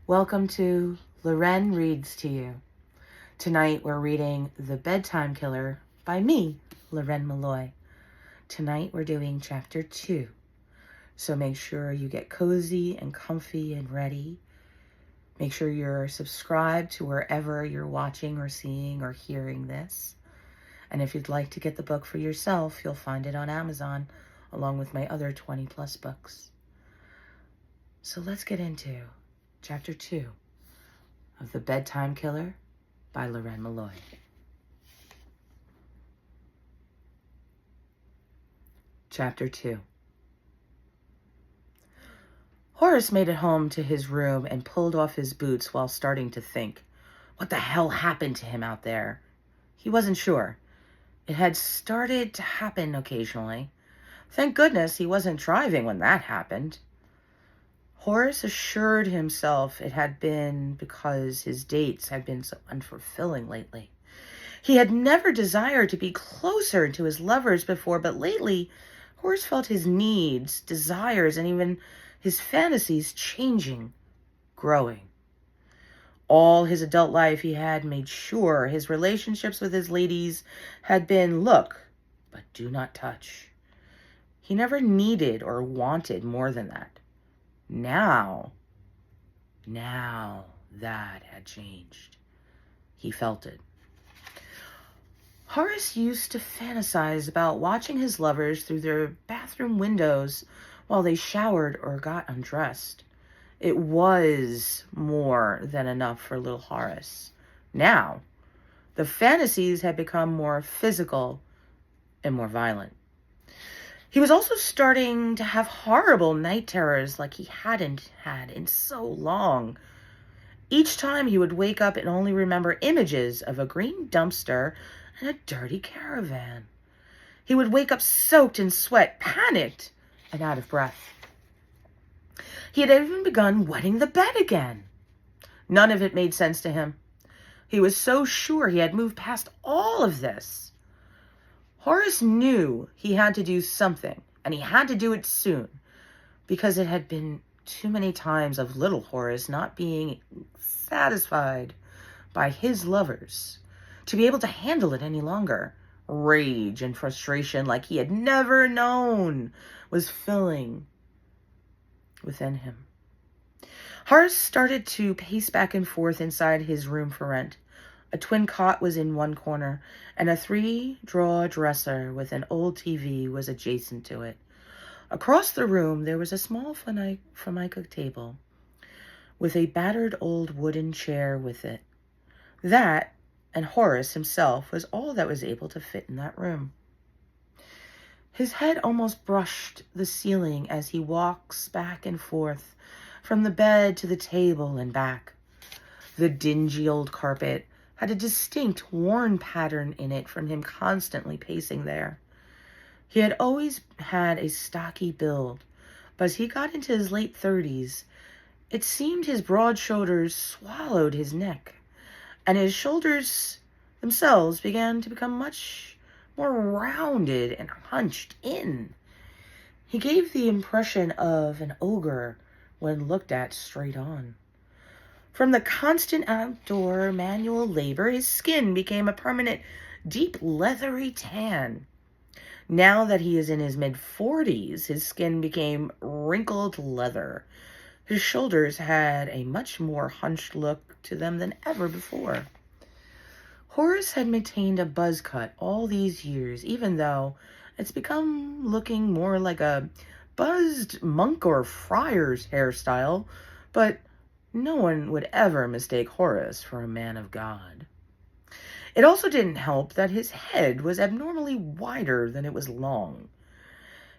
Welcome to Loren Reads to You. Tonight we're reading The Bedtime Killer by me, Loren Malloy. Tonight we're doing chapter 2. So make sure you get cozy and comfy and ready. Make sure you're subscribed to wherever you're watching or seeing or hearing this. And if you'd like to get the book for yourself, you'll find it on Amazon along with my other 20 plus books. So let's get into Chapter 2 of The Bedtime Killer by Loren Malloy. Chapter 2. Horace made it home to his room and pulled off his boots while starting to think. What the hell happened to him out there? He wasn't sure. It had started to happen occasionally. Thank goodness he wasn't driving when that happened. Horace assured himself it had been because his dates had been so unfulfilling lately. He had never desired to be closer to his lovers before, but lately Horace felt his needs, desires, and even his fantasies changing, growing. All his adult life he had made sure his relationships with his ladies had been look, but do not touch. He never needed or wanted more than that. Now that had changed. He felt it. Horace used to fantasize about watching his lovers through their bathroom windows while they showered or got undressed. It was more than enough for little Horace. Now, the fantasies had become more physical and more violent. He was also starting to have horrible night terrors like he hadn't had in so long. Each time he would wake up and only remember images of a green dumpster and a dirty caravan. He would wake up soaked in sweat, panicked, and out of breath. He had even begun wetting the bed again. None of it made sense to him. He was so sure he had moved past all of this. Horace knew he had to do something, and he had to do it soon, because it had been too many times of little Horace not being satisfied by his lovers to be able to handle it any longer. Rage and frustration like he had never known was filling within him. Horace started to pace back and forth inside his room for rent. A twin cot was in one corner, and a 3-drawer dresser with an old TV was adjacent to it. Across the room, there was a small formica table with a battered old wooden chair with it. That, and Horace himself, was all that was able to fit in that room. His head almost brushed the ceiling as he walks back and forth from the bed to the table and back. The dingy old carpet had a distinct worn pattern in it from him constantly pacing there. He had always had a stocky build, but as he got into his late 30s, it seemed his broad shoulders swallowed his neck, and his shoulders themselves began to become much more rounded and hunched in. He gave the impression of an ogre when looked at straight on. From the constant outdoor manual labor, his skin became a permanent, deep, leathery tan. Now that he is in his mid-40s, his skin became wrinkled leather. His shoulders had a much more hunched look to them than ever before. Horace had maintained a buzz cut all these years, even though it's become looking more like a buzzed monk or friar's hairstyle, but no one would ever mistake Horace for a man of God. It also didn't help that his head was abnormally wider than it was long.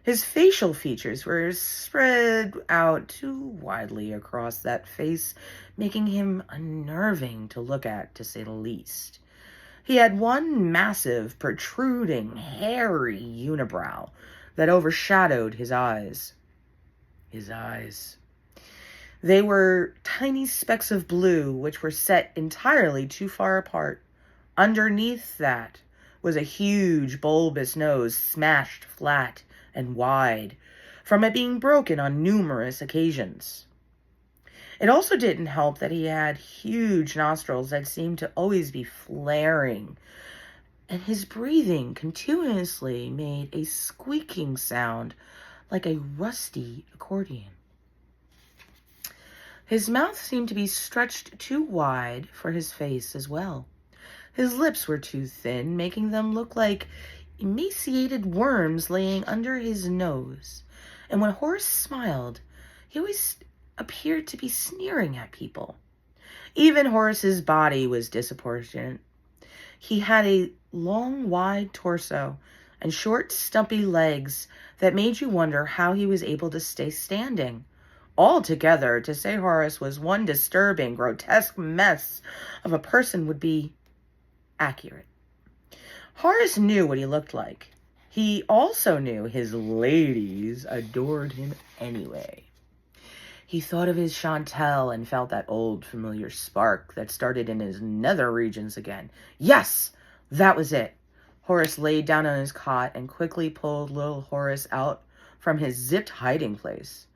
His facial features were spread out too widely across that face, making him unnerving to look at, to say the least. He had one massive, protruding, hairy unibrow that overshadowed his eyes. His eyes. They were tiny specks of blue, which were set entirely too far apart. Underneath that was a huge, bulbous nose, smashed flat and wide, from it being broken on numerous occasions. It also didn't help that he had huge nostrils that seemed to always be flaring, and his breathing continuously made a squeaking sound like a rusty accordion. His mouth seemed to be stretched too wide for his face as well. His lips were too thin, making them look like emaciated worms laying under his nose. And when Horace smiled, he always appeared to be sneering at people. Even Horace's body was disproportionate. He had a long, wide torso and short, stumpy legs that made you wonder how he was able to stay standing. Altogether, to say Horace was one disturbing, grotesque mess of a person would be accurate. Horace knew what he looked like. He also knew his ladies adored him anyway. He thought of his Chantal and felt that old familiar spark that started in his nether regions again. Yes, that was it. Horace laid down on his cot and quickly pulled little Horace out from his zipped hiding place.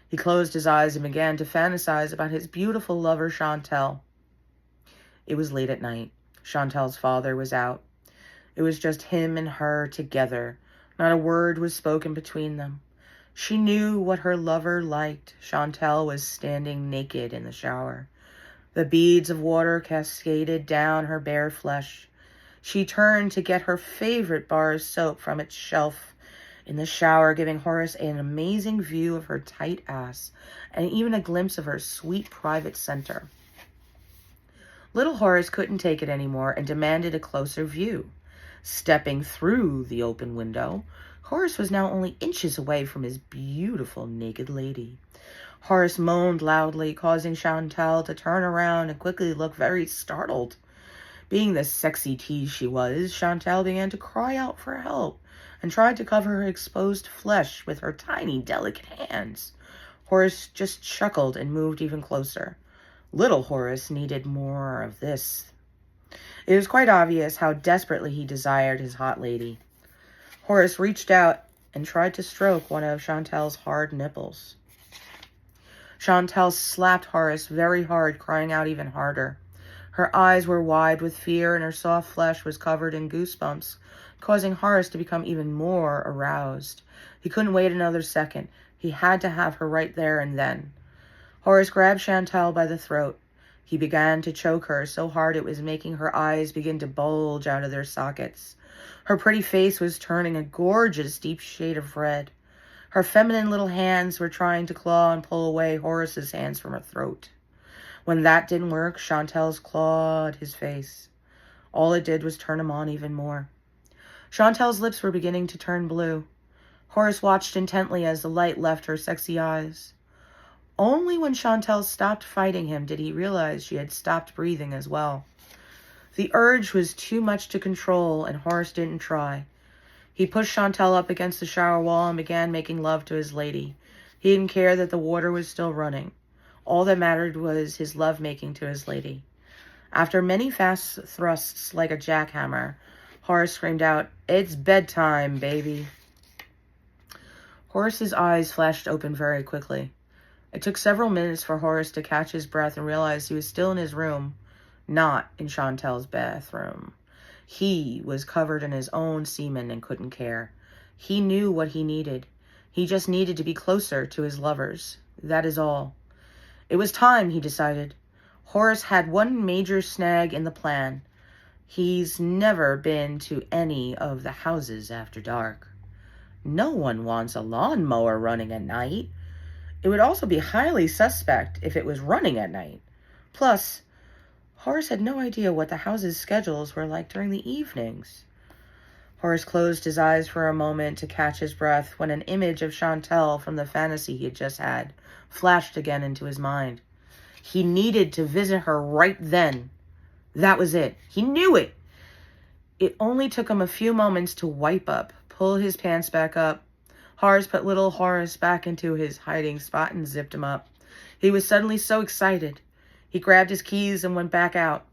He closed his eyes and began to fantasize about his beautiful lover, Chantal. It was late at night. Chantal's father was out. It was just him and her together. Not a word was spoken between them. She knew what her lover liked. Chantal was standing naked in the shower. The beads of water cascaded down her bare flesh. She turned to get her favorite bar of soap from its shelf in the shower, giving Horace an amazing view of her tight ass and even a glimpse of her sweet private center. Little Horace couldn't take it anymore and demanded a closer view. Stepping through the open window, Horace was now only inches away from his beautiful naked lady. Horace moaned loudly, causing Chantal to turn around and quickly look very startled. Being the sexy tease she was, Chantal began to cry out for help and tried to cover her exposed flesh with her tiny, delicate hands. Horace just chuckled and moved even closer. Little Horace needed more of this. It was quite obvious how desperately he desired his hot lady. Horace reached out and tried to stroke one of Chantal's hard nipples. Chantal slapped Horace very hard, crying out even harder. Her eyes were wide with fear, and her soft flesh was covered in goosebumps, causing Horace to become even more aroused. He couldn't wait another second. He had to have her right there and then. Horace grabbed Chantal by the throat. He began to choke her so hard it was making her eyes begin to bulge out of their sockets. Her pretty face was turning a gorgeous deep shade of red. Her feminine little hands were trying to claw and pull away Horace's hands from her throat. When that didn't work, Chantal's clawed his face. All it did was turn him on even more. Chantal's lips were beginning to turn blue. Horace watched intently as the light left her sexy eyes. Only when Chantal stopped fighting him did he realize she had stopped breathing as well. The urge was too much to control, and Horace didn't try. He pushed Chantal up against the shower wall and began making love to his lady. He didn't care that the water was still running. All that mattered was his lovemaking to his lady. After many fast thrusts like a jackhammer, Horace screamed out, "It's bedtime, baby." Horace's eyes flashed open very quickly. It took several minutes for Horace to catch his breath and realize he was still in his room, not in Chantal's bathroom. He was covered in his own semen and couldn't care. He knew what he needed. He just needed to be closer to his lovers. That is all. It was time, he decided. Horace had one major snag in the plan. He's never been to any of the houses after dark. No one wants a lawnmower running at night. It would also be highly suspect if it was running at night. Plus, Horace had no idea what the house's schedules were like during the evenings. Horace closed his eyes for a moment to catch his breath when an image of Chantal from the fantasy he had just had flashed again into his mind. He needed to visit her right then. That was it. He knew it. It only took him a few moments to wipe up, pull his pants back up. Horace put little Horace back into his hiding spot and zipped him up. He was suddenly so excited. He grabbed his keys and went back out.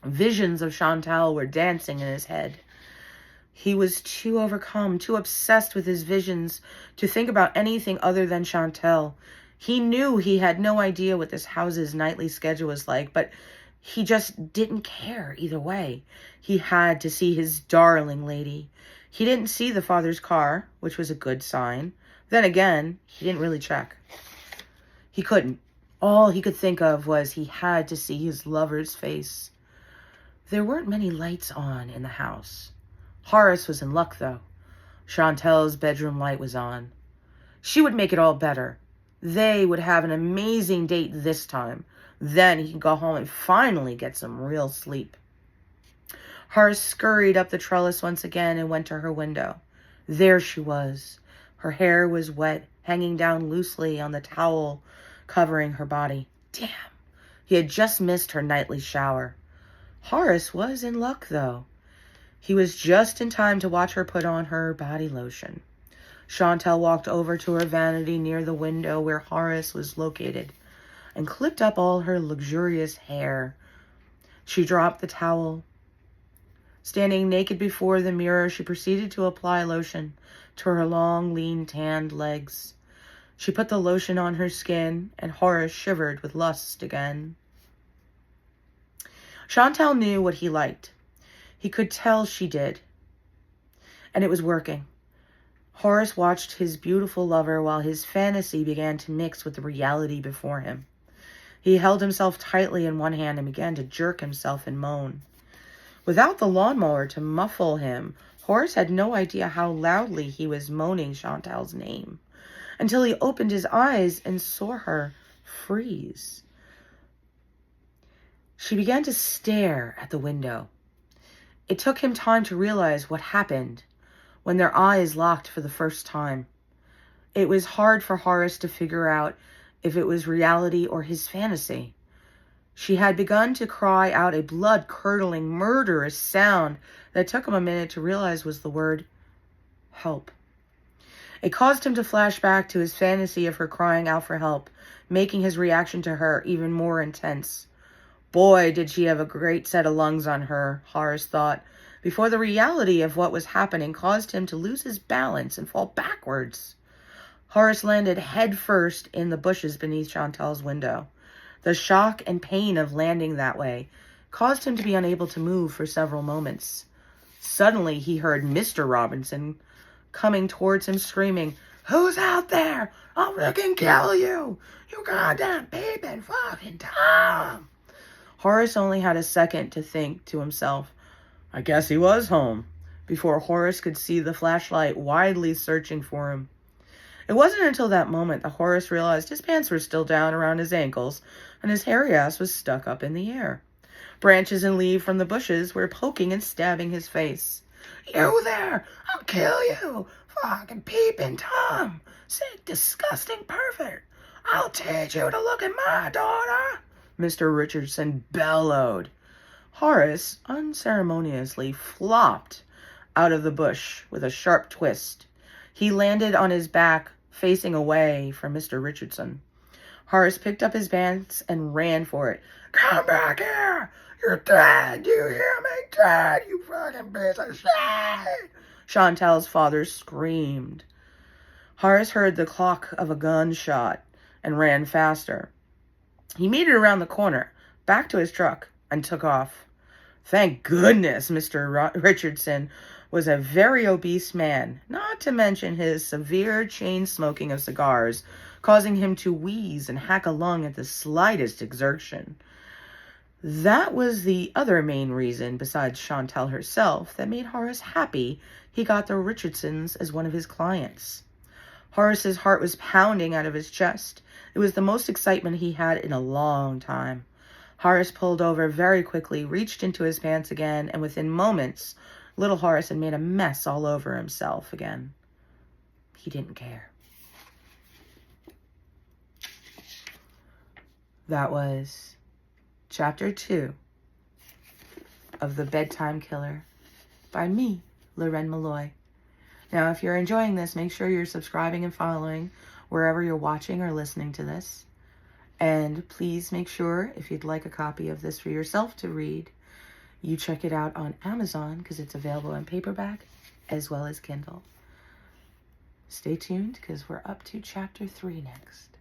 Visions of Chantal were dancing in his head. He was too overcome, too obsessed with his visions to think about anything other than Chantal. He knew he had no idea what this house's nightly schedule was like, but he just didn't care either way. He had to see his darling lady. He didn't see the father's car, which was a good sign. Then again, he didn't really check. He couldn't. All he could think of was he had to see his lover's face. There weren't many lights on in the house. Horace was in luck, though. Chantel's bedroom light was on. She would make it all better. They would have an amazing date this time. Then he could go home and finally get some real sleep. Horace scurried up the trellis once again and went to her window. There she was. Her hair was wet, hanging down loosely on the towel covering her body. Damn, he had just missed her nightly shower. Horace was in luck, though. He was just in time to watch her put on her body lotion. Chantel walked over to her vanity near the window where Horace was located and clipped up all her luxurious hair. She dropped the towel. Standing naked before the mirror, she proceeded to apply lotion to her long, lean, tanned legs. She put the lotion on her skin, and Horace shivered with lust again. Chantel knew what he liked. He could tell she did. And it was working. Horace watched his beautiful lover while his fantasy began to mix with the reality before him. He held himself tightly in one hand and began to jerk himself and moan. Without the lawnmower to muffle him, Horace had no idea how loudly he was moaning Chantel's name, until he opened his eyes and saw her freeze. She began to stare at the window. It took him time to realize what happened when their eyes locked for the first time. It was hard for Horace to figure out if it was reality or his fantasy. She had begun to cry out a blood-curdling, murderous sound that took him a minute to realize was the word help. It caused him to flash back to his fantasy of her crying out for help, making his reaction to her even more intense. Boy, did she have a great set of lungs on her, Horace thought, before the reality of what was happening caused him to lose his balance and fall backwards. Horace landed head first in the bushes beneath Chantel's window. The shock and pain of landing that way caused him to be unable to move for several moments. Suddenly, he heard Mr. Robinson coming towards him, screaming, "Who's out there? I'll freaking kill you! You goddamn peeping fucking Tom!" Horace only had a second to think to himself, "I guess he was home," before Horace could see the flashlight widely searching for him. It wasn't until that moment that Horace realized his pants were still down around his ankles and his hairy ass was stuck up in the air. Branches and leaves from the bushes were poking and stabbing his face. "You there! I'll kill you! Fucking peeping Tom! Sick, disgusting pervert! I'll teach you to look at my daughter!" Mr. Richardson bellowed. Horace unceremoniously flopped out of the bush with a sharp twist. He landed on his back, facing away from Mr. Richardson. Horace picked up his pants and ran for it. "Come back here! You're dead! You hear me? Dead, you fucking piece of shit!" Chantel's father screamed. Horace heard the clock of a gunshot and ran faster. He made it around the corner, back to his truck, and took off. Thank goodness Mr. Richardson was a very obese man, not to mention his severe chain smoking of cigars, causing him to wheeze and hack a lung at the slightest exertion. That was the other main reason, besides Chantel herself, that made Horace happy he got the Richardsons as one of his clients. Horace's heart was pounding out of his chest. It was the most excitement he had in a long time. Horace pulled over very quickly, reached into his pants again, and within moments, little Horace had made a mess all over himself again. He didn't care. That was Chapter 2 of The Bedtime Killer by me, Loren Malloy. Now, if you're enjoying this, make sure you're subscribing and following wherever you're watching or listening to this. And please make sure, if you'd like a copy of this for yourself to read, you check it out on Amazon because it's available in paperback as well as Kindle. Stay tuned because we're up to Chapter 3 next.